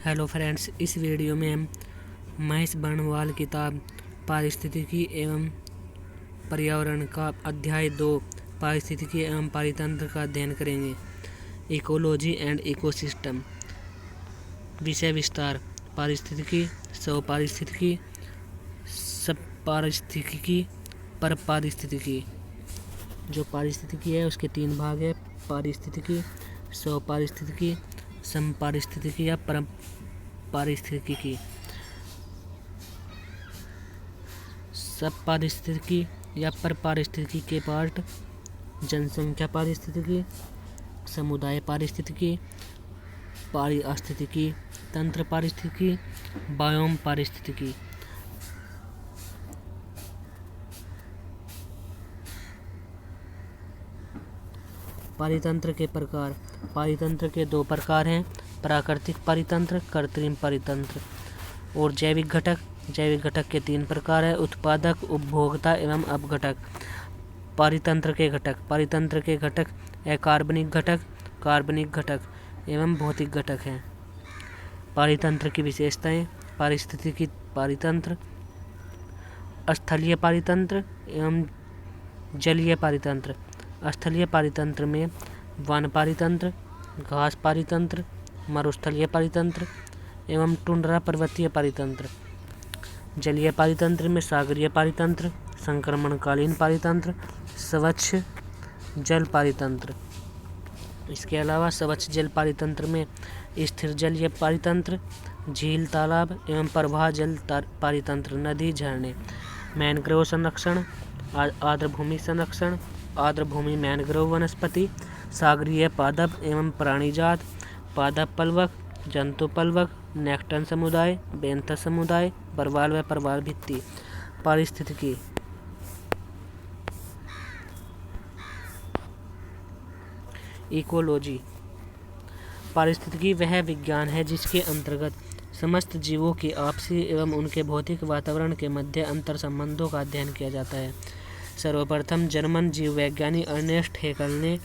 Hello friends, इस video में हम महेश बर्णवाल किताब पारिस्थितिकी एवं पर्यावरण का अध्याय 2 पारिस्थितिकी एवं पारितंत्र का अध्ययन करेंगे। Ecology and ecosystem. विषय विस्तार: पारिस्थितिकी, स्वपारिस्थितिकी, सबपारिस्थितिकी, परपारिस्थितिकी। जो पारिस्थितिकी है उसके 3 भाग है: पारिस्थितिकी, स्वपारिस्थितिकी, समपारिस्थितिकी या परपारिस्थितिकी। सबपारिस्थितिकी या परपारिस्थितिकी के पार्ट: जनसंख्या पारिस्थितिकी, समुदाय पारिस्थितिकी, पारिस्थितिकी तंत्र पारिस्थितिकी, बायोम पारिस्थितिकी। पारितंत्र के प्रकार: पारितंत्र के 2 प्रकार हैं: प्राकृतिक पारितंत्र, कृत्रिम पारितंत्र और जैविक घटक। जैविक घटक के 3 प्रकार हैं: उत्पादक, उपभोक्ता एवं अपघटक। पारितंत्र के घटक: पारितंत्र के घटक अकार्बनिक घटक, कार्बनिक घटक एवं भौतिक घटक हैं। पारितंत्र की विशेषताएं: पारिस्थितिकी पारितंत्र, स्थलीय पारितंत्र एवं जलीय पारितंत्र। स्थलीय पारितंत्र में वन पारितंत्र, घास पारितंत्र, मरुस्थलीय पारितंत्र एवं टुंड्रा पर्वतीय पारितंत्र। जलीय पारितंत्र में सागरीय पारितंत्र, संक्रमणकालीन पारितंत्र, स्वच्छ जल पारितंत्र। इसके अलावा स्वच्छ जल पारितंत्र में स्थिर जलीय पारितंत्र, झील, तालाब एवं प्रवाह जल पारितंत्र, नदी, झरने। मैनग्रोव संरक्षण, आर्द्र भूमि संरक्षण, आर्द्र भूमि मैनग्रोव वनस्पति, सागरीय पादप एवं प्राणीजात, पादप पलवक, जंतु पलवक, नेक्टन समुदाय, बेंथस समुदाय, परवाल व परवाल भित्ति। पारिस्थितिकी। इकोलॉजी। पारिस्थितिकी वह विज्ञान है जिसके अंतर्गत समस्त जीवों की आपसी एवं उनके भौतिक वातावरण के मध्य अंतर संबंधों का अध्ययन किया जाता है। सर्वप्रथम जर्मन जीव वैज्ञानिक अर्नेस्ट हेकल ने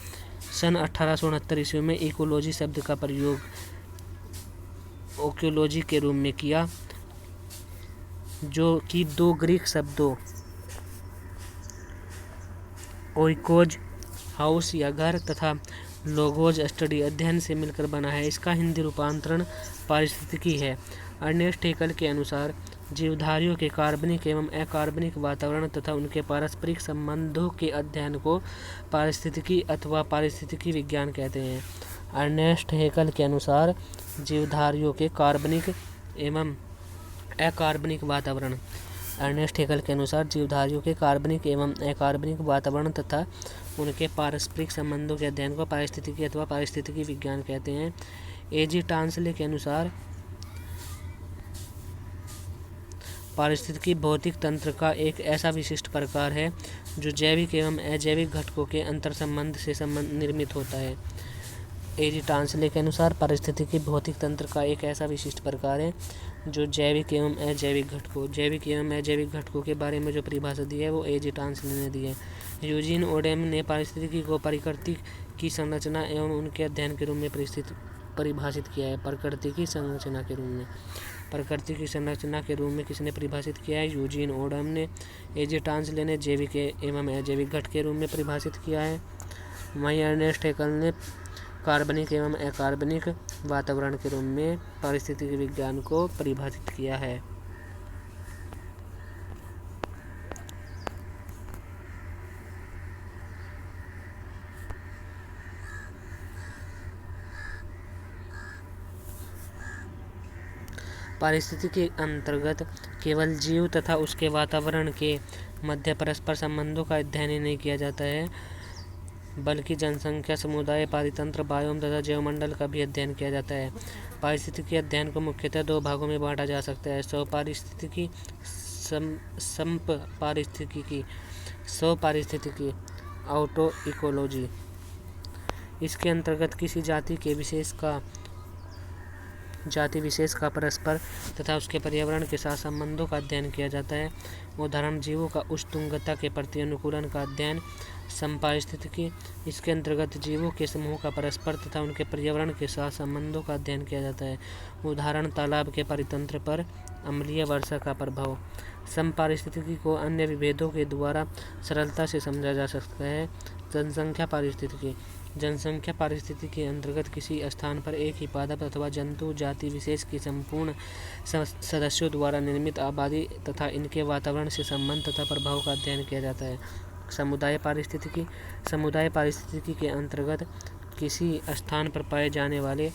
सन 1869 ईस्वी में इकोलॉजी शब्द का प्रयोग ओक्योलॉजी के रूप में किया, जो कि 2 ग्रीक शब्दों ओइकोज हाउस या घर तथा लोगोज स्टडी अध्ययन से मिलकर बना है। इसका हिंदी रूपांतरण पारिस्थितिकी है। अर्नेस्ट हेकल के अनुसार जीवधारियों के कार्बनिक एवं अकार्बनिक वातावरण तथा उनके पारस्परिक संबंधों के अध्ययन को पारिस्थितिकी अथवा पारिस्थितिकी विज्ञान कहते हैं। अर्नेस्ट हेकल के अनुसार जीवधारियों के कार्बनिक एवं अकार्बनिक वातावरण अर्नेस्ट हेकल के अनुसार जीवधारियों के कार्बनिक एवं अकार्बनिक वातावरण तथा उनके पारस्परिक संबंधों के अध्ययन को पारिस्थितिकी अथवा पारिस्थितिकी विज्ञान कहते हैं। एजी टांसले के अनुसार पारिस्थितिकी भौतिक तंत्र का एक ऐसा विशिष्ट प्रकार है जो जैविक एवं अजैविक घटकों के अंतर संबंध से निर्मित होता है। एजी टांसले के अनुसार पारिस्थितिकी भौतिक तंत्र का एक ऐसा विशिष्ट प्रकार है जो जैविक एवं अजैविक घटकों के बारे में जो परिभाषा दी है वो एजी टांसले ने दी है। यूजीन ओडेम ने पारिस्थितिकी को प्रकृति की संरचना एवं उनके अध्ययन के रूप में परिभाषित किया है। प्रकृति की संरचना के रूप में किसने परिभाषित किया है? यूजीन ओडम ने। एजी टांसले ने जैविक एवं अजैविक घटक के रूप में परिभाषित किया है। वहीं अर्नेस्ट हेकल ने कार्बनिक एवं अकार्बनिक वातावरण के रूप में पारिस्थितिकी विज्ञान को परिभाषित किया है। पारिस्थितिकी के अंतर्गत केवल जीव तथा उसके वातावरण के मध्य परस्पर संबंधों का अध्ययन ही नहीं किया जाता है, बल्कि जनसंख्या, समुदाय, पारितंत्र, बायोम तथा जैवमंडल का भी अध्ययन किया जाता है। पारिस्थितिकी अध्ययन को मुख्यतः 2 भागों में बांटा जा सकता है: स्वपारिस्थितिकी, समपारिस्थितिकी। स्वपारिस्थितिकी ऑटो इकोलॉजी। इसके अंतर्गत किसी जाति के विशेष का जाति विशेष का परस्पर तथा उसके पर्यावरण के साथ संबंधों का अध्ययन किया जाता है। उदाहरण जीवों का उष्णगुणता के प्रति अनुकूलन का अध्ययन समपारिस्थितिकी। इसके अंतर्गत जीवों के समूह का परस्पर तथा उनके पर्यावरण के साथ संबंधों का अध्ययन किया जाता है। उदाहरण तालाब के परितंत्र पर अम्लीय वर्षा का प्रभाव। समपारिस्थितिकी को अन्य विभेदों के द्वारा सरलता से समझा जा सकता है। जनसंख्या पारिस्थितिकी। जनसंख्या पारिस्थितिकी के अंतर्गत किसी स्थान पर एक ही पादप अथवा जंतु जाति विशेष की संपूर्ण सदस्यों द्वारा निर्मित आबादी तथा इनके वातावरण से संबंध तथा प्रभाव का अध्ययन किया जाता है। समुदाय पारिस्थितिकी। समुदाय पारिस्थितिकी के अंतर्गत किसी स्थान पर पाए जाने वाले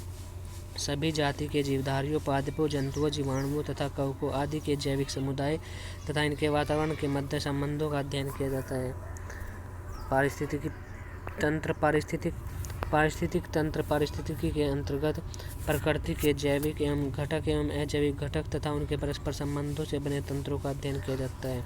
सभी जाति के जीवधारियों, पादपों, जंतुओं, जीवाणुओं तथा कवकों आदि के जैविक समुदाय तथा इनके वातावरण के मध्य संबंधों का अध्ययन किया जाता है। पारिस्थितिकी तंत्र। पारिस्थितिक तंत्र पारिस्थितिकी के अंतर्गत प्रकृति के जैविक एवं घटक एवं अजैविक घटक तथा उनके परस्पर संबंधों से बने तंत्रों का अध्ययन किया जाता है।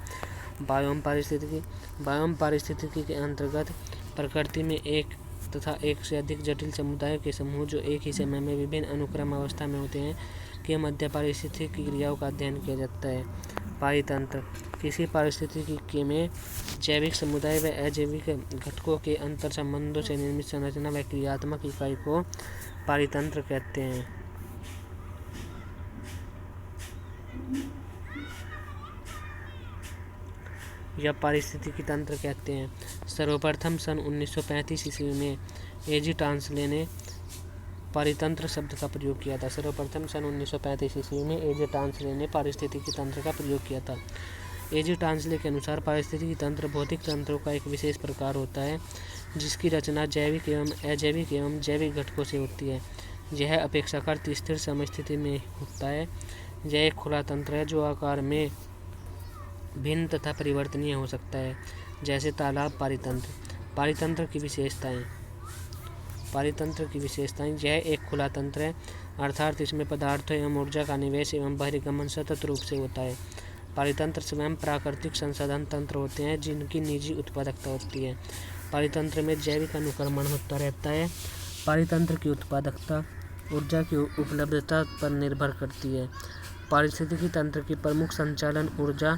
बायोम पारिस्थितिकी। बायोम पारिस्थितिकी के अंतर्गत प्रकृति में एक तथा एक से अधिक जटिल समुदायों के समूह जो एक ही समय में विभिन्न अनुक्रम अवस्था में होते हैं के मध्य पारिस्थितिकी क्रियाओं का अध्ययन किया जाता है। पारितंत्र। किसी पारिस्थितिकी में जैविक समुदाय व अजैविक घटकों के अंतर संबंधों से निर्मित संरचना व क्रियात्मक इकाई को पारितंत्र कहते हैं। या पारिस्थितिकी तंत्र कहते हैं। सर्वप्रथम सन 1935 ईस्वी में एजी टांसले ने पारितंत्र शब्द का प्रयोग किया था। सर्वप्रथम सन 1935 ईस्वी में एजी टांसले ने पारिस्थितिकी तंत्र का प्रयोग किया था। एजी टांसले के अनुसार पारिस्थितिकी तंत्र भौतिक तंत्रों का एक विशेष प्रकार होता है जिसकी रचना जैविक एवं अजैविक एवं जैविक घटकों से होती है। यह अपेक्षाकृत स्थिर समस्थिति में होता है। यह एक खुला तंत्र है जो आकार में भिन्न तथा परिवर्तनीय हो सकता है, जैसे तालाब पारितंत्र। पारितंत्र की विशेषताएं। पारितंत्र की विशेषताएं। यह एक खुला तंत्र है अर्थात इसमें पदार्थों एवं ऊर्जा का निवेश एवं बहिर्गमन सतत रूप से होता है। पारितंत्र स्वयं प्राकृतिक संसाधन तंत्र होते हैं जिनकी निजी उत्पादकता होती है। पारितंत्र में जैविक अनुक्रमण होता रहता है। पारितंत्र की उत्पादकता ऊर्जा की उपलब्धता पर निर्भर करती है। पारिस्थितिकी तंत्र की प्रमुख संचालन ऊर्जा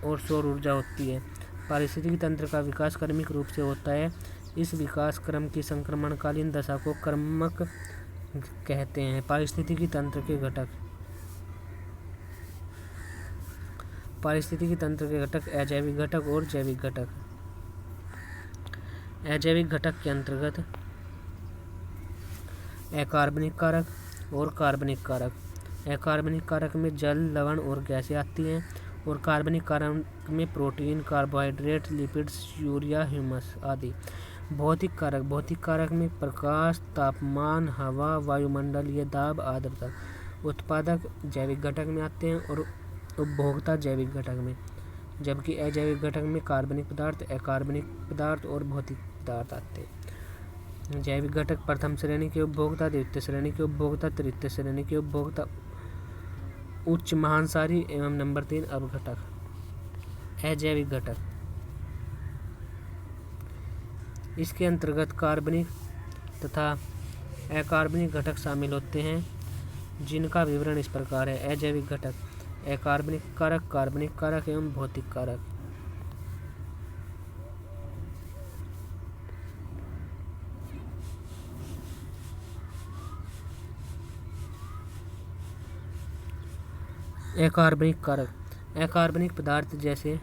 और सौर ऊर्जा होती है। पारिस्थितिकी तंत्र का विकास क्रमिक रूप से होता है। इस विकास क्रम की संक्रमणकालीन दशा को क्रमक कहते हैं। पारिस्थितिकी तंत्र के घटक। पारिस्थितिकी तंत्र के घटक अजैविक घटक और जैविक घटक। अजैविक घटक के अंतर्गत अकार्बनिक कारक और कार्बनिक कारक। अकार्बनिक कारक में जल, लवण और गैसें आती हैं और कार्बनिक कारक में protein, carbohydrate, lipids, urea, humus आदि। भौतिक कारक। भौतिक कारक में प्रकाश, तापमान, हवा, वायुमंडलीय दाब, आर्द्रता। उत्पादक जैविक घटक में आते हैं और उपभोक्ता जैविक घटक में, जबकि अजैविक घटक में कार्बनिक पदार्थ, अकार्बनिक पदार्थ और भौतिक पदार्थ आते हैं। जैविक घटक प्रथम श्रेणी के उपभोक्ता, द्वितीय श्रेणी के उपभोक्ता, तृतीय श्रेणी के उपभोक्ता, उच्च महासारी एवं नंबर 3 अपघटक। अजैविक घटक। इसके अंतर्गत कार्बनिक तथा अकार्बनिक घटक शामिल होते हैं जिनका विवरण इस प्रकार है। अजैविक घटक अकार्बनिक कारक, कार्बनिक कारक एवं भौतिक कारक। अकार्बनिक कारक अकार्बनिक पदार्थ जैसे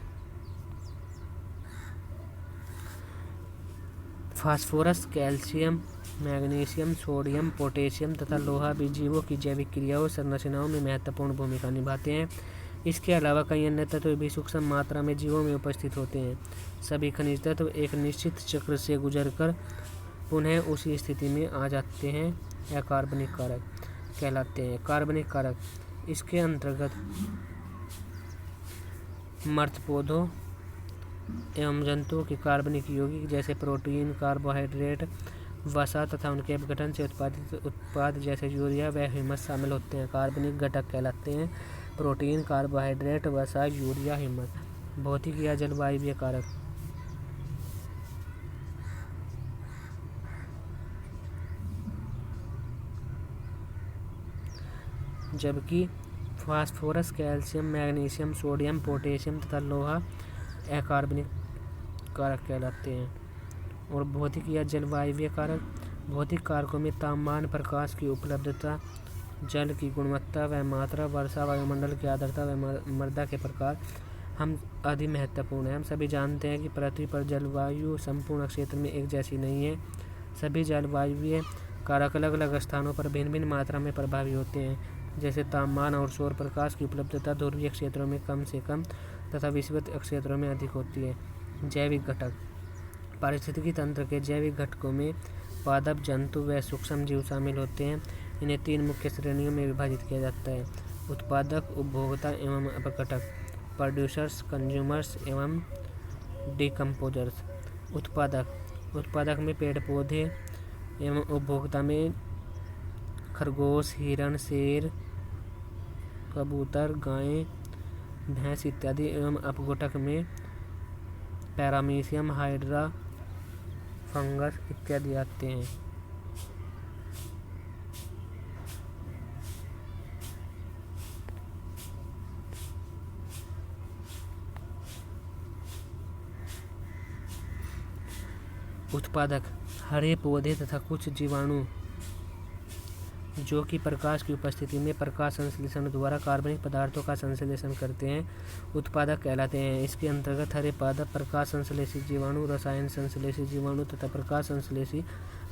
phosphorus, calcium, magnesium, sodium, potassium तथा लोहा भी जीवों की जैविक क्रियाओं संरचनाओं में महत्वपूर्ण भूमिका निभाते हैं। इसके अलावा कई अन्य तत्व भी सूक्ष्म मात्रा में जीवों में उपस्थित होते हैं। सभी खनिज तत्व एक निश्चित चक्र से गुजरकर पुनः उसी स्थिति में आ जाते हैं अकार्बनिक कारक कहलाते हैं। कार्बनिक कारक इसके अंतर्गत मृत पौधों एवं जंतुओं के कार्बनिक यौगिक जैसे प्रोटीन, कार्बोहाइड्रेट, वसा तथा उनके अपघटन से उत्पादित उत्पाद जैसे यूरिया व ह्यूमस शामिल होते हैं। कार्बनिक घटक कहलाते हैं प्रोटीन, कार्बोहाइड्रेट, वसा, यूरिया, ह्यूमस। भौतिक या जलवायु कारक जबकि phosphorus, calcium, magnesium, sodium, potassium तथा लोहा अकार्बनिक कारक कहलाते हैं। और भौतिक या जलवायवीय कारक, भौतिक कारकों में तापमान, प्रकाश की उपलब्धता, जल की गुणवत्ता व मात्रा, वर्षा, वायुमंडल की आर्द्रता व मृदा के प्रकार हम आदि महत्वपूर्ण है। हम सभी जानते हैं कि पृथ्वी पर जलवायु संपूर्ण क्षेत्र में एक जैसी नहीं है। सभी जलवायुवीय कारक अलग अलग स्थानों पर भिन्न भिन्न मात्रा में प्रभावी होते हैं, जैसे तापमान और सौर प्रकाश की उपलब्धता ध्रुवीय क्षेत्रों में कम से कम तथा विषुवत क्षेत्रों में अधिक होती है। जैविक घटक, पारिस्थितिकी तंत्र के जैविक घटकों में पादप, जंतु व सूक्ष्म जीव शामिल होते हैं। इन्हें 3 मुख्य श्रेणियों में विभाजित किया जाता है: उत्पादक, उपभोक्ता एवं अपघटक, प्रोड्यूसर्स, कंज्यूमर्स एवं डिकम्पोजर्स। उत्पादक में पेड़ पौधे एवं उपभोक्ता में खरगोश, हिरण, शेर, कबूतर, गाय, भैंस इत्यादि एवं अपघटक में पैरामीशियम, हाइड्रा, फंगस इत्यादि आते हैं। उत्पादक हरे पौधे तथा कुछ जीवाणु जो कि प्रकाश की उपस्थिति में प्रकाश संश्लेषण द्वारा कार्बनिक पदार्थों का संश्लेषण करते हैं, उत्पादक कहलाते हैं। इसके अंतर्गत हरे पादप, प्रकाश संश्लेषी जीवाणु, रसायन संश्लेषी जीवाणु तथा प्रकाश संश्लेषी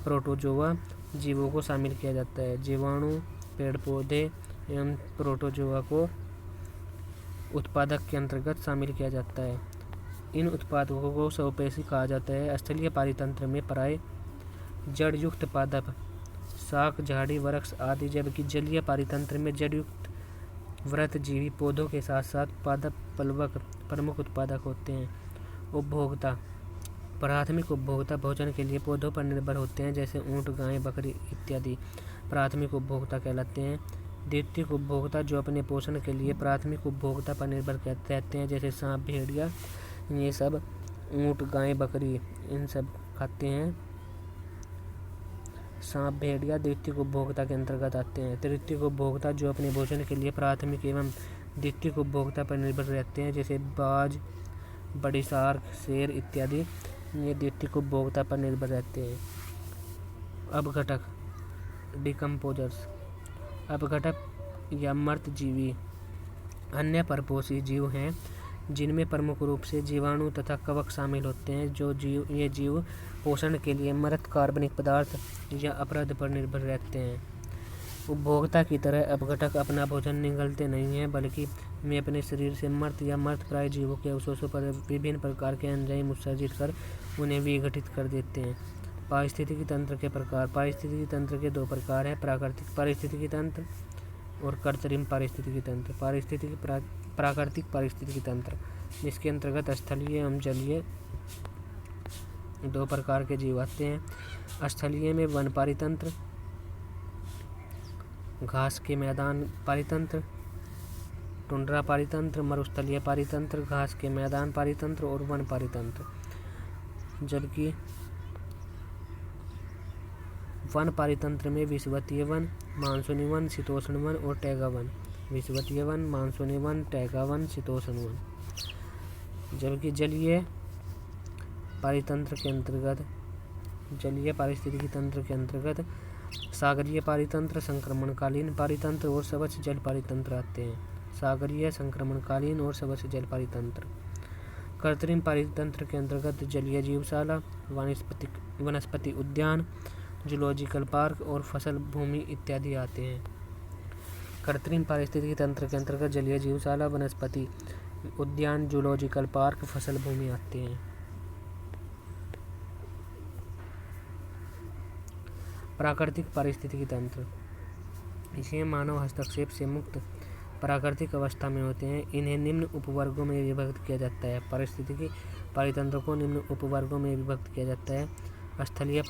प्रोटोजोआ जीवों को शामिल किया जाता है। जीवाणु, पेड़ पौधे एवं प्रोटोजोआ को उत्पादक के अंतर्गत शामिल किया जाता है। इन उत्पादकों को स्वपेशी कहा जाता है। स्थलीय पारितंत्र में प्राय जड़ युक्त पादप, शाक, झाड़ी, वृक्ष आदि, जबकि जलीय पारितंत्र में जड़ युक्त व्रतजीवी पौधों के साथ साथ पादप, प्लवक प्रमुख उत्पादक होते हैं। उपभोक्ता, प्राथमिक उपभोक्ता भोजन के लिए पौधों पर निर्भर होते हैं, जैसे ऊँट, गाय, बकरी इत्यादि प्राथमिक उपभोक्ता कहलाते हैं। द्वितीयक उपभोक्ता जो अपने पोषण के लिए प्राथमिक उपभोक्ता पर निर्भर रहते हैं, जैसे सांप, भेड़िया, ये सब ऊँट, गाय, बकरी इन सब खाते हैं। सांप, भेड़िया द्वितीयक उपभोक्ता के अंतर्गत आते हैं। तृतीयक उपभोक्ता जो अपने भोजन के लिए प्राथमिक एवं द्वितीयक उपभोक्ता पर निर्भर रहते हैं, जैसे बाज, बड़ी शार्क, शेर इत्यादि, ये द्वितीयक उपभोक्ता पर निर्भर रहते हैं। अपघटक, डिकम्पोजर्स, अपघटक या मृत जीवी अन्य परपोषी जीव हैं जिनमें प्रमुख रूप से जीवाणु तथा कवक शामिल होते हैं। ये जीव पोषण के लिए मृत कार्बनिक पदार्थ या अपरद पर निर्भर रहते हैं। उपभोक्ता की तरह अपघटक अपना भोजन निगलते नहीं हैं, बल्कि वे अपने शरीर से मृत या मृतप्राय जीवों के अवशेषों पर विभिन्न प्रकार के एंजाइम उत्सर्जित कर उन्हें विघटित कर देते हैं। पारिस्थितिकी तंत्र के प्रकार, पारिस्थितिकी तंत्र के 2 प्रकार हैं: प्राकृतिक पारिस्थितिकी तंत्र और कृत्रिम पारिस्थितिकी तंत्र। प्राकृतिक पारिस्थितिकी तंत्र, जिसके अंतर्गत स्थलीय एवं जलीय 2 प्रकार के जीव आते हैं। स्थलीय में वन पारितंत्र, घास के मैदान पारितंत्र, टुंड्रा पारितंत्र, मरुस्थलीय पारितंत्र, घास के मैदान पारितंत्र और वन पारितंत्र। जबकि वन पारितंत्र में विषुवतीय वन, मानसूनी वन, शीतोष्ण वन और टैगा वन। विषुवतीय वन, मानसूनी वन, टैगा वन, शीतोष्ण वन। जबकि जलीय पारितंत्र के अंतर्गत, जलीय पारिस्थितिकी तंत्र के अंतर्गत सागरीय पारितंत्र, संक्रमणकालीन पारितंत्र और स्वच्छ जल पारितंत्र आते हैं। सागरीय, संक्रमणकालीन और स्वच्छ जल पारितंत्र। कृत्रिम पारितंत्र के अंतर्गत जलीय जीवशाला, वनस्पति उद्यान, जूलॉजिकल पार्क और फसल भूमि इत्यादि आते हैं। कृत्रिम पारिस्थितिकी तंत्र के अंतर्गत जलीय जीवशाला, वनस्पति उद्यान, जूलॉजिकल पार्क, फसल भूमि आते हैं। प्राकृतिक पारिस्थितिकी तंत्र, इसे मानव हस्तक्षेप से मुक्त प्राकृतिक अवस्था में होते हैं। इन्हें निम्न उपवर्गों में विभक्त किया जाता है। पारिस्थितिकी पारितंत्र को निम्न उपवर्गों में विभक्त किया जाता है। स्थलीय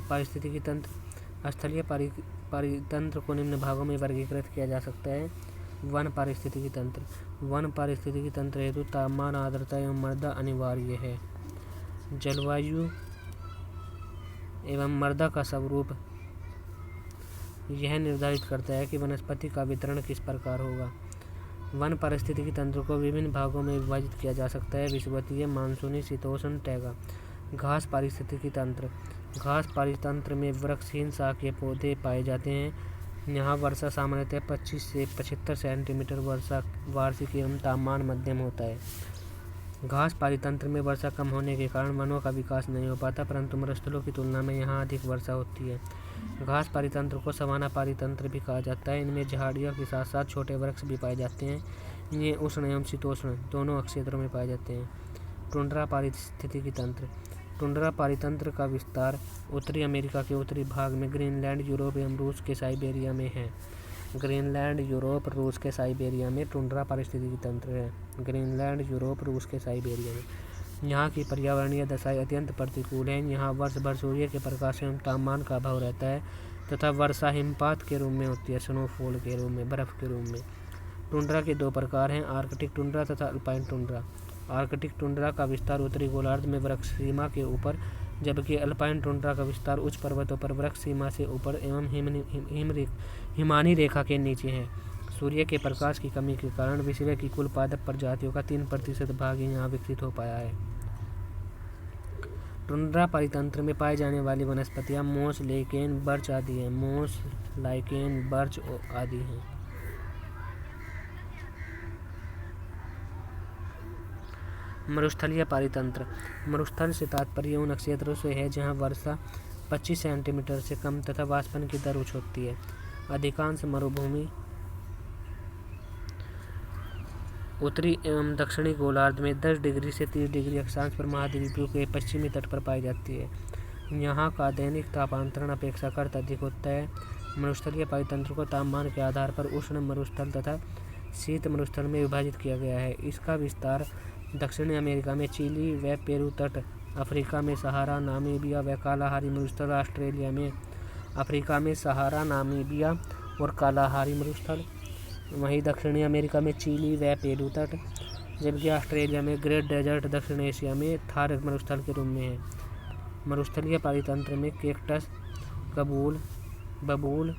पारिस्थितिकी तंत्र, स्थलीय पारितंत्र को निम्न भागों में वर्गीकृत किया जा सकता है। वन पारिस्थितिकी तंत्र, वन पारिस्थितिकी तंत्र हेतु तापमान, आर्द्रता एवं मृदा अनिवार्य है। जलवायु एवं मृदा का स्वरूप यह निर्धारित करता है कि वनस्पति का वितरण किस प्रकार होगा। वन पारिस्थितिकी तंत्र को विभिन्न भागों में विभाजित किया जा सकता है। विषुवतीय, मानसूनी, शीतोष्ण, टैगा। घास पारिस्थितिकी तंत्र। घास पारितंत्र में वृक्षहीन शाकीय पौधे पाए जाते हैं। यहाँ वर्षा सामान्यतः 25 से 75 सेंटीमीटर वर्षा वार्षिक एवं तापमान मध्यम होता है। घास पारितंत्र में वर्षा कम होने के कारण वनों का विकास नहीं हो पाता, परंतु मरुस्थलों की तुलना में यहाँ अधिक वर्षा होती है। घास पारितंत्र को सवाना पारितंत्र भी कहा जाता है। इनमें झाड़ियों के साथ साथ छोटे वृक्ष भी पाए जाते हैं। ये उष्ण एवं शीतोष्ण दोनों क्षेत्रों में पाए जाते हैं। टुंड्रा पारिस्थितिकी तंत्र। टुंड्रा पारितंत्र का विस्तार उत्तरी अमेरिका के उत्तरी भाग में ग्रीनलैंड, यूरोप एवं रूस के साइबेरिया में है। ग्रीनलैंड, यूरोप, रूस के साइबेरिया में टुंड्रा पारिस्थितिकी तंत्र है। ग्रीनलैंड, यूरोप, रूस के साइबेरिया में। यहाँ की पर्यावरणीय दशाएं अत्यंत प्रतिकूल हैं। यहाँ वर्ष भर सूर्य के प्रकाश एवं तापमान का अभाव रहता है तथा वर्षा हिमपात के रूप में होती है, स्नोफॉल के रूप में, बर्फ के रूप में। टुंड्रा के दो प्रकार हैं, आर्कटिक टुंड्रा तथा अल्पाइन टुंड्रा। आर्कटिक टुंड्रा का विस्तार उत्तरी गोलार्ध में वृक्ष सीमा के ऊपर, जबकि अल्पाइन टुंड्रा का विस्तार उच्च पर्वतों पर वृक्ष सीमा से ऊपर एवं हिमानी रेखा के नीचे है। सूर्य के प्रकाश की कमी के कारण विश्व की कुल पादप प्रजातियों का 3% भाग ही यहाँ विकसित हो पाया है। टुंड्रा परितंत्र में पाई जाने वाली वनस्पतियाँ मोस, लाइकेन, बर्च आदि हैं। मोस, लाइकेन, बर्च आदि हैं। मरुस्थलीय पारितंत्र। मरुस्थल से तात्पर्य उन क्षेत्रों से है जहाँ वर्षा 25 सेंटीमीटर से कम तथा वाष्पन की दर उच्च होती है। अधिकांश मरुभूमि उत्तरी एवं दक्षिणी गोलार्ध में 10 डिग्री से 30 डिग्री अक्षांश पर महाद्वीपों के पश्चिमी तट पर पाई जाती है। यहाँ का दैनिक तापांतरण अपेक्षाकृत अधिक होता है। मरुस्थलीय पारितंत्र को तापमान के आधार पर उष्ण मरुस्थल तथा शीत मरुस्थल में विभाजित किया गया है। इसका विस्तार दक्षिणी अमेरिका में चिली व पेरू तट, अफ्रीका में सहारा, नामीबिया व कालाहारी मरुस्थल, ऑस्ट्रेलिया में अफ्रीका में सहारा, नामीबिया और कालाहारी मरुस्थल, वहीं दक्षिणी अमेरिका में चिली व पेरू तट, जबकि ऑस्ट्रेलिया में ग्रेट डेजर्ट, दक्षिण एशिया में थार मरुस्थल के रूप में है। मरुस्थलीय पारितंत्र में कैक्टस, बबूल,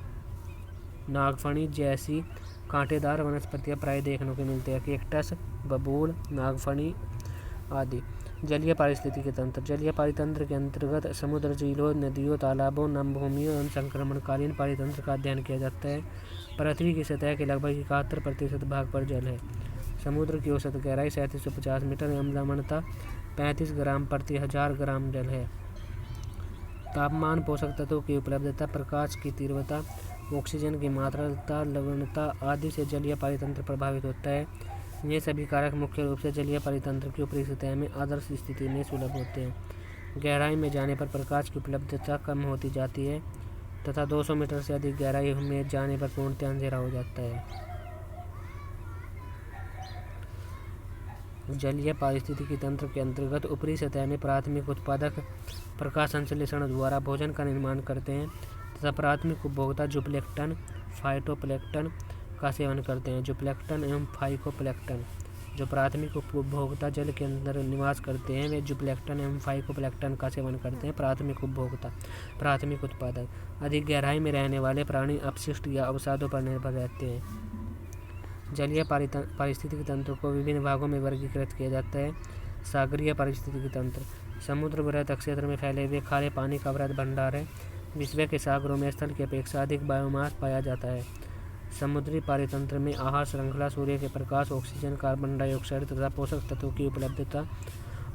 नागफनी जैसी कांटेदार वनस्पतियाँ प्राय देखने को मिलती है। कैक्टस, बबूल, नागफनी आदि। जलीय पारिस्थितिकी तंत्र। जलीय पारितंत्र के अंतर्गत समुद्र, झीलों, नदियों, तालाबों, नमभूमियों एवं संक्रमणकालीन पारितंत्र का अध्ययन किया जाता है। पृथ्वी की सतह के लगभग 71% भाग पर जल है। समुद्र की औसत गहराई 3750 मीटर एवं लवणता 35 ग्राम प्रति 1000 ग्राम जल है। तापमान, पोषक तत्वों की उपलब्धता, प्रकाश की तीव्रता, ऑक्सीजन की मात्रा, लवणता आदि से जलीय पारितंत्र प्रभावित होता है। ये सभी कारक मुख्य रूप से जलीय पारितंत्र की ऊपरी सतह में आदर्श स्थिति में सुलभ होते हैं। गहराई में जाने पर प्रकाश की उपलब्धता कम होती जाती है तथा 200 मीटर से अधिक गहराई में जाने पर पूर्णतः अंधेरा हो जाता है। जलीय पारिस्थितिकी तंत्र के अंतर्गत ऊपरी सतह में प्राथमिक उत्पादक प्रकाश संश्लेषण द्वारा भोजन का निर्माण करते हैं तथा प्राथमिक उपभोक्ता जूप्लैंक्टन, फाइटोप्लैंक्टन का सेवन करते हैं। जूप्लैंक्टन एवं फाइकोप्लैंक्टन। जो प्राथमिक उपभोक्ता जल के अंदर निवास करते हैं वे जूप्लैंक्टन एवं फाइकोप्लैंक्टन का सेवन करते हैं। प्राथमिक उपभोक्ता, प्राथमिक उत्पादक। अधिक गहराई में रहने वाले प्राणी अपशिष्ट या अवसादों पर निर्भर रहते हैं। जलीय पारिस्थितिकी तंत्र को विभिन्न भागों में वर्गीकृत किया जाता है। सागरीय पारिस्थितिकी तंत्र। समुद्र वृत्त क्षेत्र में फैले हुए खारे पानी का वृहद भंडार है। विश्व के सागरों में स्थल की अपेक्षा अधिक बायोमास पाया जाता है। समुद्री पारितंत्र में आहार श्रृंखला, सूर्य के प्रकाश, ऑक्सीजन, कार्बन डाइऑक्साइड तथा पोषक तत्वों की उपलब्धता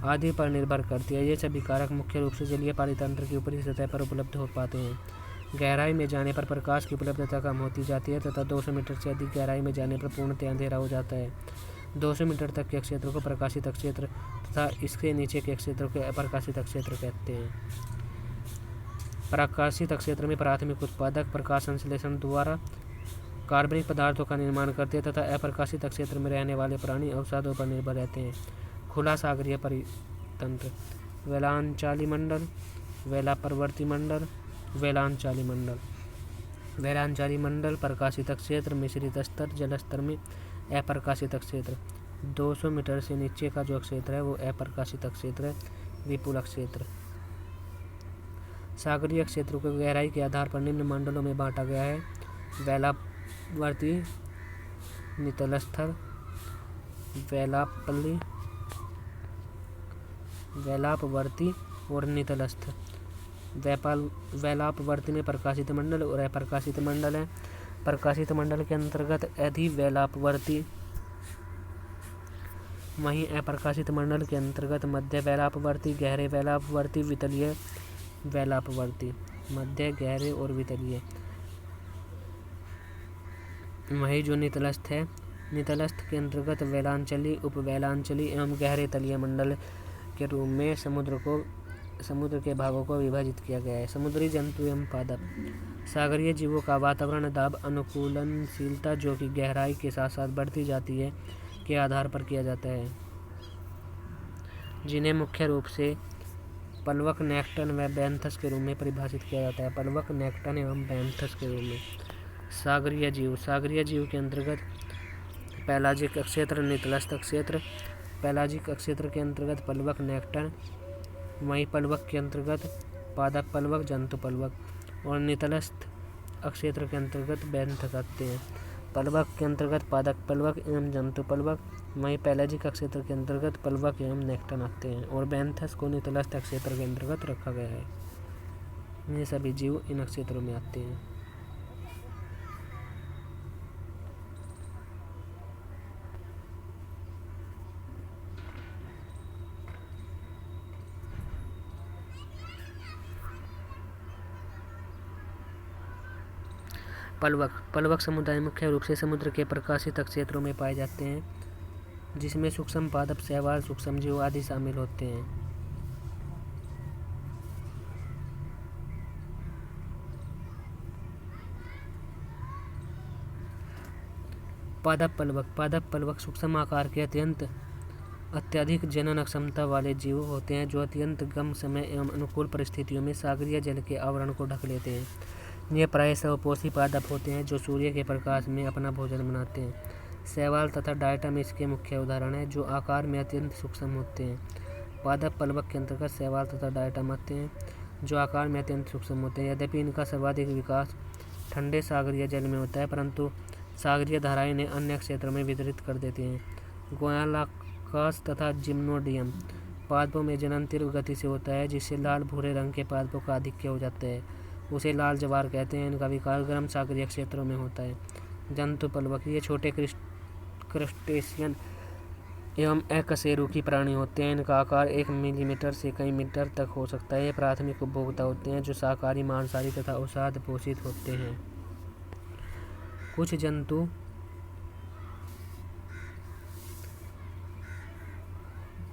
आदि पर निर्भर करती है। ये सभी कारक मुख्य रूप से जलीय पारितंत्र की ऊपरी सतह पर उपलब्ध हो पाते हैं। गहराई में जाने पर प्रकाश की उपलब्धता कम होती जाती है तथा 200 मीटर से अधिक गहराई में जाने पर पूर्णतः अंधेरा हो जाता है। 200 मीटर तक के क्षेत्र को प्रकाशित क्षेत्र तथा इसके नीचे के क्षेत्र को अप्रकाशित क्षेत्र कहते हैं। प्रकाशित क्षेत्र में प्राथमिक उत्पादक प्रकाश संश्लेषण द्वारा कार्बनिक पदार्थों का निर्माण करते हैं तथा अप्रकाशित क्षेत्र में रहने वाले प्राणी अवसादों पर निर्भर रहते हैं। खुला सागरीय परितंत्र। वेलांचाली मंडल, वेला पर्वतीय मंडल, वेलांचाली मंडल। वेलांचाली मंडल प्रकाशित क्षेत्र, मिश्रित स्तर, जल स्तर में अप्रकाशित क्षेत्र। 200 मीटर से नीचे का जो क्षेत्र है वो अप्रकाशित क्षेत्र है। विपुल क्षेत्र। सागरीय क्षेत्र को गहराई के आधार पर निम्न मंडलों में बांटा गया है: वेलापवर्ती, नितलस्थल, वेलापवर्ती और नितलस्थ। वेलापवर्ती में प्रकाशित मंडल और अप्रकाशित मंडल है। प्रकाशित मंडल के अंतर्गत अधिवेलापवर्ती, वहीं अप्रकाशित मंडल के अंतर्गत मध्य वेलापवर्ती, गहरे वेलापवर्ती, वितलीय वेलापवर्ती। मध्य, गहरे और वितलीय। वही जो नितलस्थ है, नितलस्थ के अंतर्गत वेलांचली, उपवेलांचली एवं गहरे तलीय मंडल के रूप में समुद्र के भागों को विभाजित किया गया है। समुद्री जंतु एवं पादप। सागरीय जीवों का वातावरण दाब अनुकूलनशीलता, जो कि गहराई के साथ साथ बढ़ती जाती है, के आधार पर किया जाता है, जिन्हें मुख्य रूप से प्लवक, नेक्टन व बैंथस के रूप में परिभाषित किया जाता है। प्लवक, नेक्टन एवं बैंथस के रूप में। सागरीय जीव के अंतर्गत पेलाजिक क्षेत्र, नितलस्थ क्षेत्र। पेलाजिक क्षेत्र के अंतर्गत प्लवक, नेक्टन, वहीं प्लवक के अंतर्गत पादप प्लवक, जंतु प्लवक और नितलस्थ क्षेत्र के अंतर्गत बैंथस आते हैं। प्लवक के अंतर्गत पादप प्लवक एवं जंतु प्लवक, वहीं पेलाजिक क्षेत्र के अंतर्गत प्लवक एवं नेक्टन आते हैं और बैंथस को नितलस्थ क्षेत्र के अंतर्गत रखा गया है। ये सभी जीव इन क्षेत्रों में आते हैं। प्लवक समुदाय मुख्य रूप से समुद्र के प्रकाशित क्षेत्रों में पाए जाते हैं, जिसमें सूक्ष्म पादप, शैवाल, सूक्ष्मजीव आदि शामिल होते हैं। पादप प्लवक सूक्ष्म आकार के अत्यधिक जनन क्षमता वाले जीव होते हैं, जो अत्यंत कम समय एवं अनुकूल परिस्थितियों में सागरीय जल के आवरण को ढक लेते हैं। ये प्रायः स्वपोषी पादप होते हैं, जो सूर्य के प्रकाश में अपना भोजन बनाते हैं। शैवाल तथा डायटम इसके मुख्य उदाहरण हैं, जो आकार में अत्यंत सूक्ष्म होते हैं। पादप प्लवक के अंतर्गत शैवाल तथा डायटम आते हैं, जो आकार में अत्यंत सूक्ष्म होते हैं। यद्यपि इनका सर्वाधिक विकास ठंडे सागरीय जल में होता है, परंतु सागरीय धाराएं इन्हें अन्य क्षेत्रों में वितरित कर देती हैं। गोयालाकास तथा जिम्नोडियम पादपों में जनन तीव्र गति से होता है, जिससे लाल भूरे रंग के पादपों का आधिक्य हो जाता है। उसे लाल जवार कहते हैं। इनका विकास गर्म सागरीय क्षेत्रों में होता है। जंतु प्लवक, ये छोटे क्रस्टेशियन एवं अकशेरुकी प्राणी होते हैं। इनका आकार 1 मिलीमीटर से कई मीटर तक हो सकता है। ये प्राथमिक उपभोक्ता होते हैं, जो शाकाहारी, मांसाहारी तथा औषध पोषित होते हैं। कुछ जंतु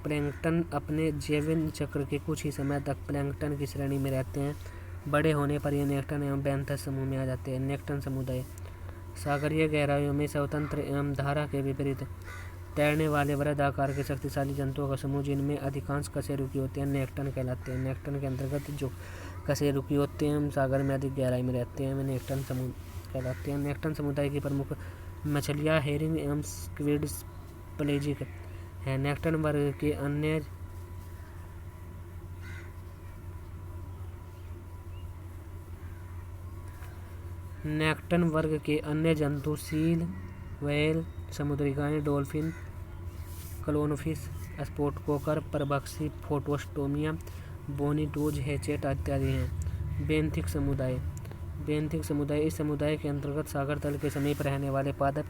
प्लैंकटन अपने जीवन चक्र के कुछ ही समय तक प्लैंकटन की श्रेणी में रहते हैं। बड़े होने पर ये नेक्टन एवं बैंथस समूह में आ जाते हैं। नेक्टन समुदाय सागरीय गहराइयों में स्वतंत्र एवं धारा के विपरीत तैरने वाले वृहद आकार के शक्तिशाली जंतुओं का समूह, जिनमें अधिकांश कशेरुकी होते हैं, नेक्टन कहलाते हैं। नेक्टन के अंतर्गत जो कशेरुकी होते हैं, सागर में अधिक गहराई में रहते हैं, वे नेक्टन समूह कहलाते हैं। नेक्टन समुदाय की प्रमुख मछलियाँ हेरिंग एवं स्क्विड पेलेजिक है। नेक्टन वर्ग के अन्य जंतु सील, व्हेल, समुद्री गाय, डॉल्फिन, क्लोनफिश, स्पोर्टकोकर, परभक्षी, फोटोस्टोमिया, बोनीटोज, हैचेट इत्यादि हैं। बेंथिक समुदाय इस समुदाय के अंतर्गत सागर तल के समीप रहने वाले पादप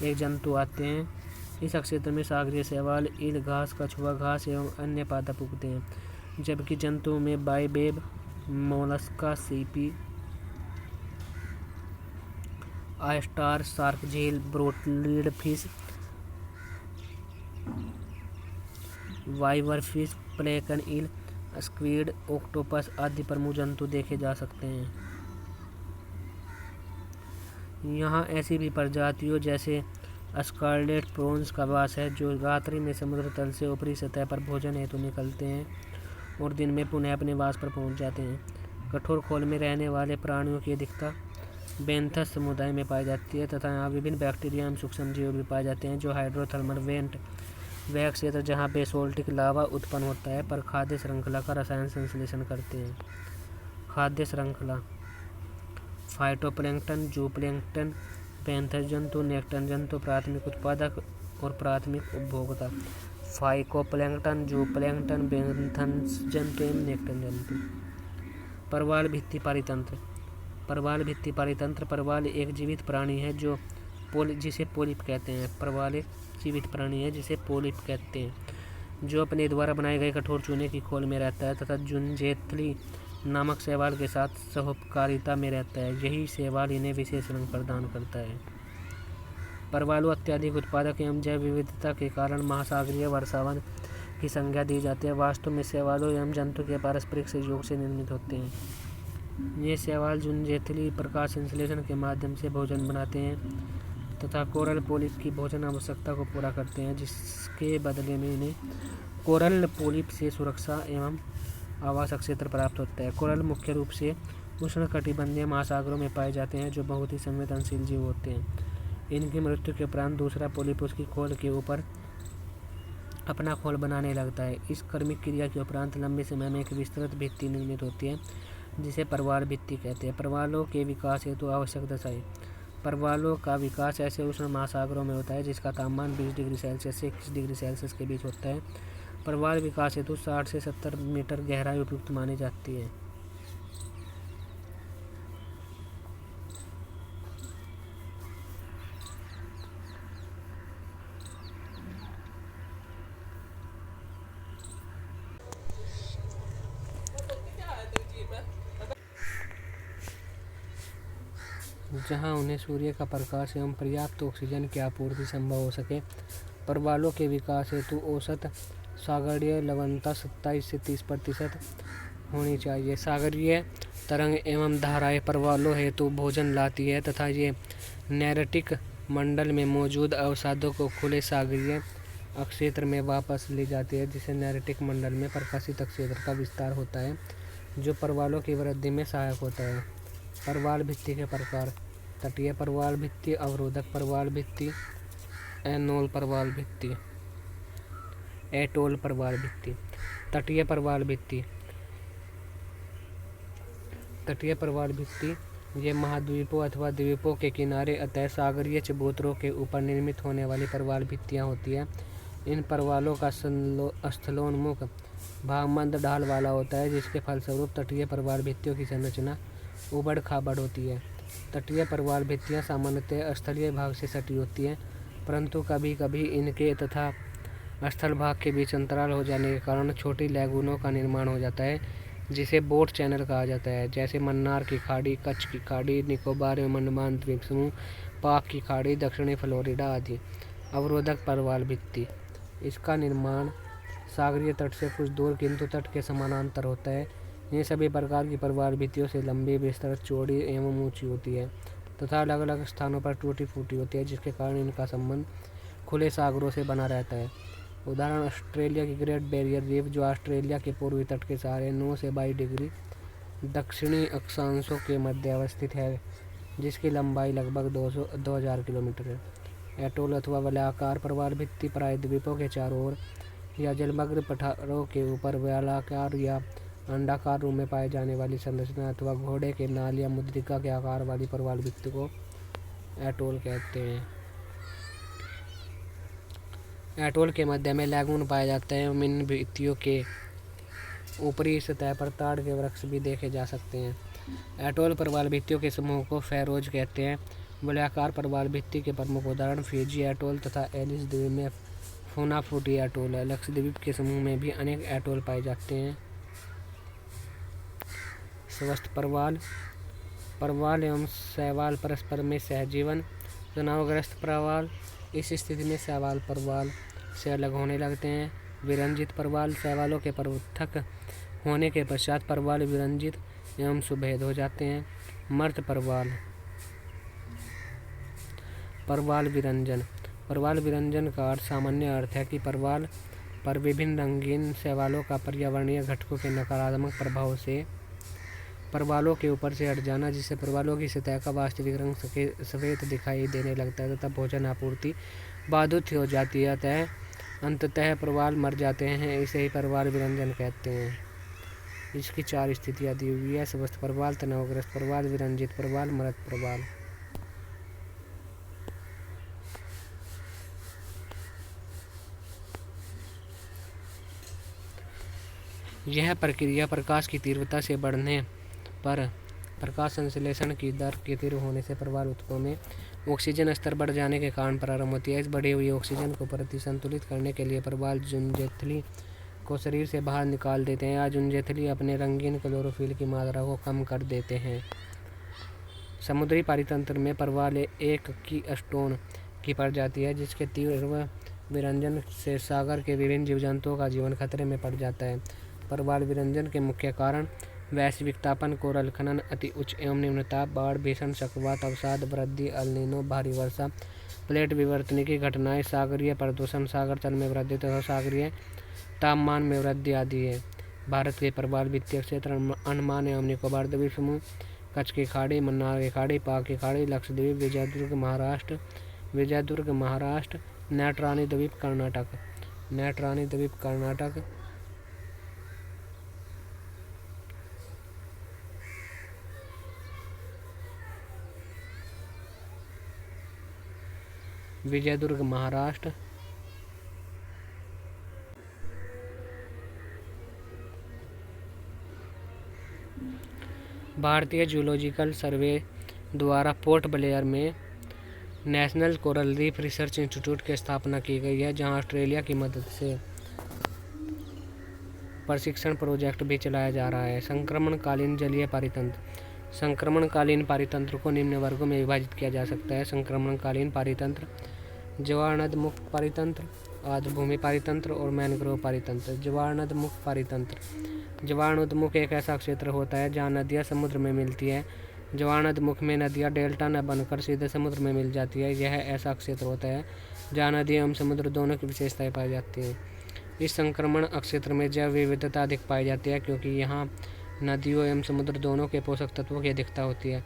एक जंतु आते हैं। इस क्षेत्र में सागरीय शैवाल, ईल, घास, कछुआ घास एवं अन्य पादप उगते हैं, जबकि जंतुओं में बाइबेब, मोलस्का, सीपी, ऑयस्टर, शार्क, झील, ब्रोटलीड फिश, वाइवर फिश, प्लेकन ईल, स्क्विड, ऑक्टोपस आदि प्रमुख जंतु देखे जा सकते हैं। यहाँ ऐसी भी प्रजातियों जैसे स्कारलेट प्रॉन्स का वास है, जो रात्रि में समुद्र तल से ऊपरी सतह पर भोजन हेतु निकलते हैं और दिन में पुनः अपने वास पर पहुँच जाते हैं। कठोर खोल में रहने वाले प्राणियों की अधिकता बेंथस समुदाय में पाई जाती है तथा यहाँ विभिन्न बैक्टीरिया एवं सूक्ष्मजीव भी पाए जाते हैं, जो हाइड्रोथर्मल वेंट, वह क्षेत्र जहाँ बेसोल्टिक लावा उत्पन्न होता है, पर खाद्य श्रृंखला का रसायन संश्लेषण करते हैं। खाद्य श्रृंखला। फाइटोप्लैंक्टन, जूप्लैंक्टन, पैंथर जंतु, नेक्टन जंतु, प्राथमिक उत्पादक और प्राथमिक उपभोक्ता। फाइकोप्लैंक्टन, जूप्लैंक्टन, पैंथर जंतु एवं नेक्टन जंतु। परवाल भित्ति पारितंत्र। परवाल भित्ति पारितंत्र। परवाल एक जीवित प्राणी है जिसे पोलिप कहते हैं। परवाल एक जीवित प्राणी है जिसे पोलिप कहते हैं, जो अपने द्वारा बनाए गए कठोर चूने की खोल में रहता है तथा जुंजेथली नामक शैवाल के साथ सहोपकारिता में रहता है। यही शैवाल इन्हें विशेष रंग प्रदान करता है। परवालों अत्यधिक उत्पादक एवं जैव विविधता के कारण महासागरीय वर्षावन की संज्ञा दी जाती है। वास्तव में शैवालों एवं जंतु के पारस्परिक सहयोग से निर्मित होते हैं। ये शैवाल जुंजेथली प्रकाश संश्लेषण के माध्यम से भोजन बनाते हैं तथा कोरल पोलिप की भोजन आवश्यकता को पूरा करते हैं, जिसके बदले में इन्हें कोरल पोलिप से सुरक्षा एवं आवास क्षेत्र प्राप्त होता है। कोरल मुख्य रूप से उष्णकटिबंधीय महासागरों में पाए जाते हैं, जो बहुत ही संवेदनशील जीव होते हैं। इनकी मृत्यु के उपरांत दूसरा पोलिप उसकी खोल के ऊपर अपना खोल बनाने लगता है। इस कर्मिक क्रिया के उपरांत लंबे समय में एक विस्तृत भित्ति निर्मित होती है, जिसे परवाल भित्ति कहते हैं। परवालों के विकास हेतु आवश्यक दशाएं। परवालों का विकास ऐसे उष्ण महासागरों में होता है जिसका तापमान 20 डिग्री सेल्सियस से 21 डिग्री सेल्सियस के बीच होता है। परवाल विकास हेतु 60 से 70 मीटर गहराई उपयुक्त मानी जाती है। जहां उन्हें सूर्य का प्रकाश एवं पर्याप्त ऑक्सीजन की आपूर्ति संभव हो सके। परवालों के विकास हेतु औसत सागरीय लवणता 27 से 30% होनी चाहिए। सागरीय तरंग एवं धाराएं परवालों हेतु भोजन लाती है तथा ये नैर्टिक मंडल में मौजूद अवसादों को खुले सागरीय क्षेत्र में वापस ले जाती है, जिससे नैर्टिक मंडल में प्रकाशित क्षेत्र का विस्तार होता है, जो परवालों की वृद्धि में सहायक होता है। परवाल भित्ति के प्रकार। तटीय परवाल भित्ति, अवरोधक परवाल भित्ति, एनोल परवाल भित्ति, एटोल परवाल भित्ति। तटीय परवाल भित्ति। तटीय परवाल भित्ति ये महाद्वीपों अथवा द्वीपों के किनारे अतः सागरीय चबूतरों के ऊपर निर्मित होने वाली परवाल भित्तियाँ होती हैं। इन परवालों का स्थलोन्मुख भाग मंद ढाल वाला होता है, जिसके फलस्वरूप तटीय परवाल भित्तियों की संरचना उबड़ खाबड़ होती है। तटीय परवाल भित्तियाँ सामान्यतः स्थलीय भाग से सटी होती हैं, परंतु कभी कभी इनके तथा स्थल भाग के बीच अंतराल हो जाने के कारण छोटी लैगूनों का निर्माण हो जाता है, जिसे बोट चैनल कहा जाता है, जैसे मन्नार की खाड़ी, कच्छ की खाड़ी, निकोबार एवं अंडमान द्वीप समूह, पाक की खाड़ी, दक्षिणी फ्लोरिडा आदि। अवरोधक परवाल भित्ति। इसका निर्माण सागरीय तट से कुछ दूर किंतु तट के समानांतर होता है। ये सभी प्रकार की परवाल भित्तियों से लंबी, विस्तृत, चौड़ी एवं ऊंची होती है तथा अलग अलग स्थानों पर टूटी फूटी होती है, जिसके कारण इनका संबंध खुले सागरों से बना रहता है। उदाहरण ऑस्ट्रेलिया की ग्रेट बैरियर रीफ, जो ऑस्ट्रेलिया के पूर्वी तट के सहारे 9 से 22 डिग्री दक्षिणी अक्षांशों के मध्य अवस्थित है, जिसकी लंबाई लगभग 2000 किलोमीटर है। एटोल अथवा वलयाकार परवाल भित्ति प्रायद्वीपों के चारों ओर या जलमग्न पठारों के ऊपर वलयाकार या अंडाकार रूप में पाए जाने वाली संरचना अथवा घोड़े के नाल या मुद्रिका के आकार वाली परवाल भित्ति को एटोल कहते हैं। एटोल के मध्य में लैगून पाए जाते हैं एवं इन भित्तियों के ऊपरी सतह पर ताड़ के वृक्ष भी देखे जा सकते हैं। एटोल परवाल भित्तियों के समूह को फैरोज कहते हैं। वलयाकार परवाल भित्ति के प्रमुख उदाहरण फिजी एटोल तथा एलिस द्वीप में फुनाफुटी एटोल है। लक्षद्वीप के समूह में भी अनेक एटोल पाए जाते हैं। स्वस्थ परवाल। परवाल एवं शैवाल परस्पर में सहजीवन। तनावग्रस्त परवाल। इस स्थिति में शैवाल परवाल से अलग होने लगते हैं। विरंजित परवाल। शैवालों के पृथक होने के पश्चात परवाल विरंजित एवं सुभेद हो जाते हैं। मर्त परवाल। परवाल विरंजन। परवाल विरंजन का सामान्य अर्थ है कि परवाल पर विभिन्न रंगीन शैवालों का पर्यावरणीय घटकों के नकारात्मक प्रभाव से परवालों के ऊपर से हट जाना, जिससे परवालों की सतह का वास्तविक रंग सफ़ेद दिखाई देने लगता है तथा भोजन आपूर्ति बाधित हो जाती है। अतः अंततः परवाल मर जाते हैं। इसे ही परवाल विरंजन कहते हैं। इसकी 4 स्थितियाँ दी हुई है: स्वस्थ प्रवाल, तनावग्रस्त प्रवाल, विरंजित प्रवाल, मृत प्रवाल। यह प्रक्रिया प्रकाश की तीव्रता से बढ़ने पर प्रकाश संश्लेषण की दर के तीव्र होने से प्रवाल ऊतकों में ऑक्सीजन स्तर बढ़ जाने के कारण प्रारंभ होती है। इस बढ़ी हुई ऑक्सीजन को प्रतिसंतुलित करने के लिए प्रवाल जुंजेथली को शरीर से बाहर निकाल देते हैं या जुंजेथली अपने रंगीन क्लोरोफिल की मात्रा को कम कर देते हैं। समुद्री पारितंत्र में प्रवाल एक की स्टोन की प्रजाति है जिसके तीव्र विरंजन से सागर के विभिन्न जीव जंतुओं का जीवन खतरे में पड़ जाता है। प्रवाल विरंजन के मुख्य कारण वैश्विक तापन, कोरल खनन, अति उच्च एवं निम्न ताप, बाढ़, भीषण चक्रवात, अवसाद वृद्धि, अल नीनो, भारी वर्षा, प्लेट विवर्तन की घटनाएं, सागरीय प्रदूषण, सागर जल में वृद्धि तथा सागरीय तापमान में वृद्धि आदि है। भारत के प्रवाल वित्तीय क्षेत्र अंडमान एवं निकोबार द्वीप समूह, कच्छ की खाड़ी, मन्नार की खाड़ी, पाक की खाड़ी, लक्षद्वीप, विजयदुर्ग महाराष्ट्र, नैटरानी द्वीप कर्नाटक, विजयदुर्ग महाराष्ट्र, भारतीय जूलॉजिकल सर्वे द्वारा पोर्ट ब्लेयर में national coral reef research institute की स्थापना की गई है, जहां ऑस्ट्रेलिया की मदद से प्रशिक्षण प्रोजेक्ट भी चलाया जा रहा है। संक्रमणकालीन जलीय पारितंत्र। संक्रमणकालीन पारितंत्र को निम्न वर्गों में विभाजित किया जा सकता है: संक्रमणकालीन पारितंत्र, ज्वारनदमुक्त पारितंत्र, आर्द्रभूमि पारितंत्र और मैंग्रोव पारितंत्र। ज्वारनदमुक्त पारितंत्र। ज्वारनदमुख एक ऐसा क्षेत्र होता है जहाँ नदियाँ समुद्र में मिलती है। ज्वारनदमुख में नदियाँ डेल्टा न बनकर सीधे समुद्र में मिल जाती है। यह ऐसा क्षेत्र होता है जहाँ नदी एवं समुद्र दोनों की विशेषताएं पाई जाती हैं। इस संक्रमण क्षेत्र में जैव विविधता अधिक पाई जाती है क्योंकि यहाँ नदियों एवं समुद्र दोनों के पोषक तत्वों की अधिकता होती है।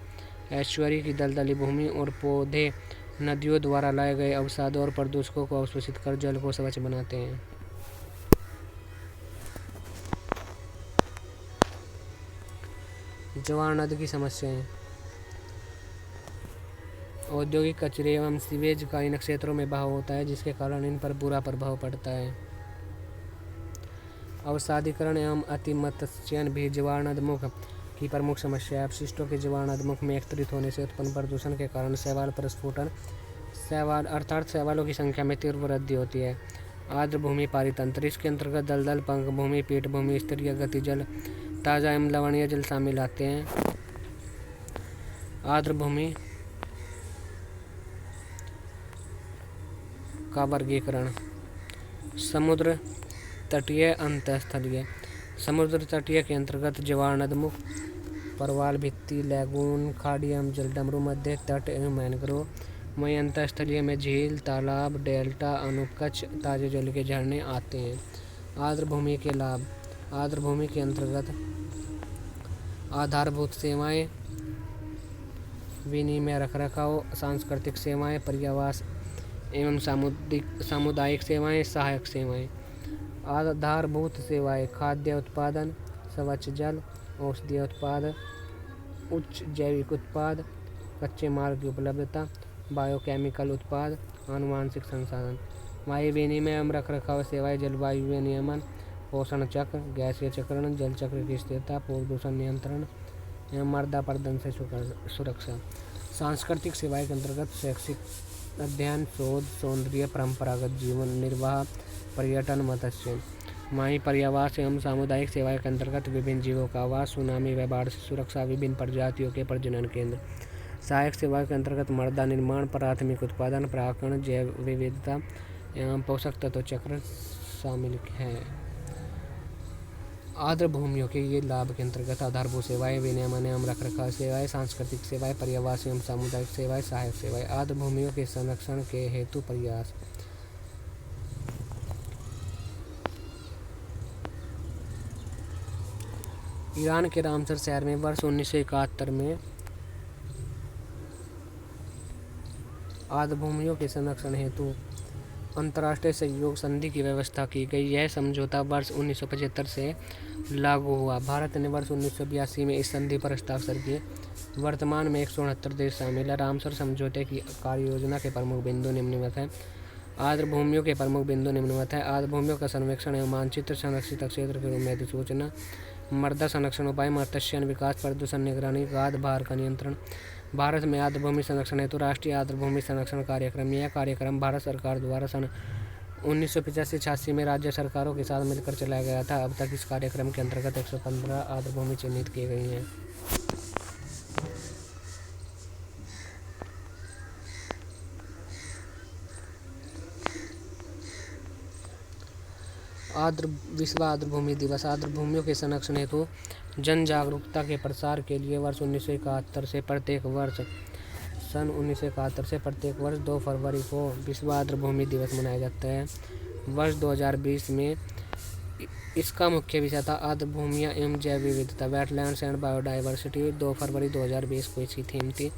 एस्चुअरी की दलदली भूमि और पौधे नदियों द्वारा लाए गए अवसादों और प्रदूषकों को अवशोषित कर जल को स्वच्छ बनाते हैं। ज्वार नदी की समस्याएं। औद्योगिक कचरे एवं सीवेज का इन क्षेत्रों में बहाव होता है जिसके कारण इन पर बुरा प्रभाव पड़ता है। अवसादीकरण एवं अतिमत्स्यन भी ज्वारनदमुख की प्रमुख समस्या है। अपशिष्टों के ज्वारनदमुख में एकत्रित होने से उत्पन्न प्रदूषण के कारण शैवाल प्रस्फुटन, शैवाल अर्थात शैवालों की संख्या में तीव्र वृद्धि होती है। आर्द्रभूमि पारितंत्र। इसके अंतर्गत दलदल, पंख भूमि, पीठ भूमि, स्तरीय गति जल, ताज़ा एवं लवणीय जल शामिल आते हैं। आर्द्रभूमि का वर्गीकरण। समुद्र तटीय, अंतःस्थलीय। समुद्र तटीय के अंतर्गत ज्वारनदमुख, प्रवाल भित्ति, लैगून, खाड़ी एवं जलडमरू, मध्य तट एवं मैंग्रोव। वहीं अंतःस्थलीय में झील, तालाब, डेल्टा, अनुपकच्छ, ताजे जल के झरने आते हैं। आर्द्रभूमि के लाभ। आर्द्रभूमि के अंतर्गत आधारभूत सेवाएं, विनिमय रखरखाव, सांस्कृतिक सेवाएं, पर्यावास एवं सामुदायिक सेवाएं, सहायक सेवाएं। आधारभूत सेवाएं: खाद्य उत्पादन, स्वच्छ जल, औषधीय उत्पाद, उच्च जैविक उत्पाद, कच्चे माल की उपलब्धता, बायोकेमिकल उत्पाद, आनुवांशिक संसाधन। वायु विनिमय एवं रखरखाव सेवाएं: जलवायु विनियमन, पोषण चक्र, गैसीय चक्रण, जल चक्र की स्थिरता, प्रदूषण नियंत्रण एवं मृदा अपरदन से सुरक्षा। सांस्कृतिक सेवाएं के अंतर्गत शैक्षिक अध्ययन, शोध, सौंदर्य, परंपरागत जीवन निर्वाह, पर्यटन, मत्स्य। वहीं पर्यावास एवं सामुदायिक सेवाएं के अंतर्गत विभिन्न जीवों का आवास, सुनामी व बाढ़ से सुरक्षा, विभिन्न प्रजातियों के प्रजनन केंद्र। सहायक सेवाओं के अंतर्गत मृदा निर्माण, प्राथमिक उत्पादन, परागण, जैव विविधता एवं पोषक तत्व चक्र शामिल है। आर्द्रभूमियों के ये लाभ के अंतर्गत आधारभूत सेवाएं, विनियमन एवं रखरखाव सेवाएं, सांस्कृतिक सेवाएं, पर्यावास एवं सामुदायिक सेवाएं, सहायक सेवाएं। आर्द्रभूमियों के संरक्षण के हेतु प्रयास। ईरान के रामसर शहर में वर्ष 1971 में आर्द्रभूमियों के संरक्षण हेतु अंतर्राष्ट्रीय सहयोग संधि की व्यवस्था की गई। यह समझौता वर्ष 1975 से लागू हुआ। भारत ने वर्ष 1982 में इस संधि पर हस्ताक्षर किए। वर्तमान में 169 देश शामिल है। रामसर समझौते की कार्य योजना के प्रमुख बिंदु निम्नवत हैं। आर्द्रभूमियों के प्रमुख बिंदु निम्नवत है। आर्द्रभूमियों का सर्वेक्षण एवं मानचित्र, संरक्षित क्षेत्र के रूप में अधिसूचना, मृदा संरक्षण उपाय, मत्स्यान विकास, प्रदूषण निगरानी, गाद भार का नियंत्रण। भारत में आर्द्रभूमि संरक्षण हेतु राष्ट्रीय आर्द्रभूमि संरक्षण कार्यक्रम। यह कार्यक्रम भारत सरकार द्वारा सन 1985-86 में राज्य सरकारों के साथ मिलकर चलाया गया था। अब तक इस कार्यक्रम के अंतर्गत 115 आर्द्रभूमि चिन्हित की गई हैं। विश्व आर्द्रभूमि दिवस। आर्द्रभूमियों के संरक्षण हेतु जन जागरूकता के प्रसार के लिए वर्ष 1971 से प्रत्येक वर्ष 2 फरवरी को विश्व आर्द्रभूमि दिवस मनाया जाता है। वर्ष 2020 में इसका मुख्य विषय था आर्द्रभूमियां एवं जैव विविधता, वेटलैंड्स एंड बायोडाइवर्सिटी। 2 फरवरी 2020 को इसकी थीम थी।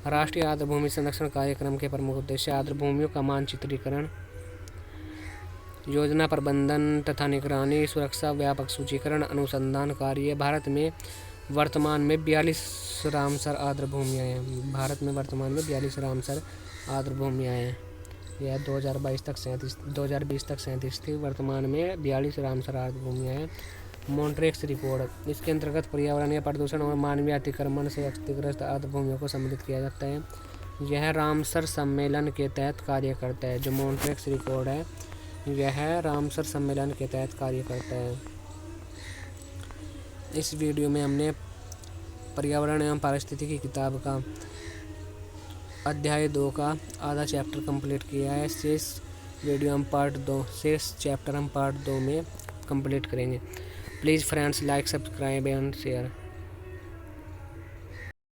राष्ट्रीय आर्द्रभूमि संरक्षण कार्यक्रम के प्रमुख उद्देश्य आर्द्रभूमियों का मानचित्रीकरण, योजना प्रबंधन तथा निगरानी, सुरक्षा, व्यापक सूचीकरण, अनुसंधान कार्य। भारत में वर्तमान में 42 रामसर आर्द्रभूमियाँ हैं। 2020 तक 37 थी। वर्तमान में 42 रामसर आर्द्रभूमियाँ हैं। मॉन्ट्रेक्स रिपोर्ट, इसके अंतर्गत पर्यावरणीय प्रदूषण और मानवीय अतिक्रमण से क्षतिग्रस्त आर्द्रभूमियों को सम्मिलित किया जाता है। यह रामसर सम्मेलन के तहत कार्य करता है। जो मॉन्ट्रेक्स रिपोर्ट है यह रामसर सम्मेलन के तहत कार्य करता है। इस वीडियो में हमने पर्यावरण एवं पारिस्थितिकी की किताब का अध्याय 2 का आधा चैप्टर कंप्लीट किया है। शेष चैप्टर हम पार्ट 2 में कंप्लीट करेंगे। Please friends, like, subscribe and share.